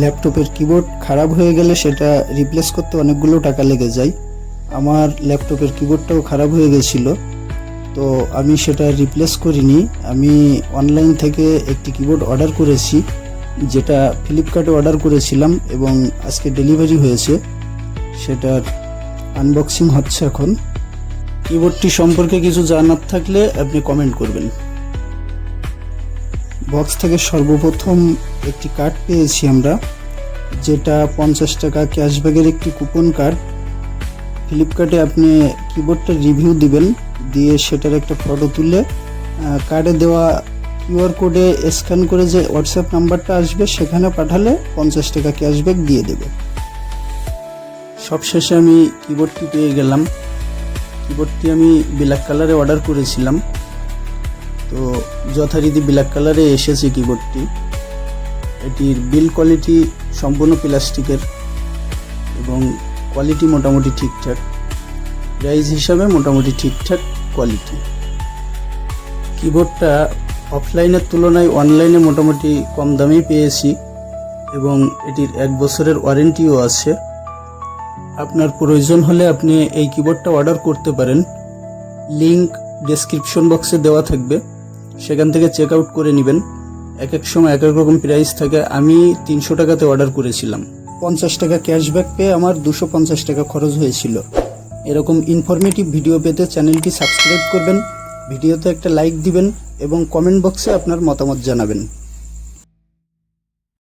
ল্যাপটপের কিবোর্ড খারাপ হয়ে গেলে সেটা রিপ্লেস করতে অনেকগুলো টাকা লেগে যায়। আমার ল্যাপটপের কিবোর্ডটাও খারাপ হয়ে গেছিল, তো আমি সেটা রিপ্লেস করিনি। আমি অনলাইন থেকে একটি কিবোর্ড অর্ডার করেছি, যেটা ফ্লিপকার্টে অর্ডার করেছিলাম এবং আজকে ডেলিভারি হয়েছে। সেটার আনবক্সিং হচ্ছে এখন। কিবোর্ডটি সম্পর্কে কিছু জানার থাকলে আপনি কমেন্ট করবেন। বক্স থেকে সর্বপ্রথম একটি কার্ড পেয়েছি আমরা, যেটা 50 টাকা ক্যাশব্যাকের একটি কুপন কার্ড। ফ্লিপকার্টে আপনি কিবোর্ডটার রিভিউ দিবেন, দিয়ে সেটার একটা ফটো তুলে কার্ডে দেওয়া কিউআর কোডে স্ক্যান করে যে হোয়াটসঅ্যাপ নাম্বারটা আসবে সেখানে পাঠালে 50 টাকা ক্যাশব্যাক দিয়ে দেবে। সবশেষে আমি কিবোর্ডটি পেয়ে গেলাম। কিবোর্ডটি আমি ব্ল্যাক কালারে অর্ডার করেছিলাম, তো যথারীতি ব্ল্যাক কালারে এসেছে কিবোর্ডটি। এটির বিল কোয়ালিটি সম্পূর্ণ প্লাস্টিকের এবং কোয়ালিটি মোটামুটি ঠিকঠাক, প্রাইস হিসাবে মোটামুটি ঠিকঠাক কোয়ালিটি। কিবোর্ডটা অফলাইনের তুলনায় অনলাইনে মোটামুটি কম দামেই পেয়েছি এবং এটির 1 বছরের ওয়ারেন্টিও আছে। আপনার প্রয়োজন হলে আপনি এই কিবোর্ডটা অর্ডার করতে পারেন। লিংক ডেসক্রিপশন বক্সে দেওয়া থাকবে, সেখান থেকে চেক আউট করে নেবেন। এক এক সময় এক এক রকম প্রাইস থাকে। আমি 300 টাকাতে অর্ডার করেছিলাম। 50 টাকা ক্যাশব্যাক পেয়ে আমার 250 টাকা খরচ হয়েছিল। এরকম ইনফরমেটিভ ভিডিও পেতে চ্যানেলটি সাবস্ক্রাইব করবেন, ভিডিওতে একটা লাইক দিবেন এবং কমেন্ট বক্সে আপনার মতামত জানাবেন।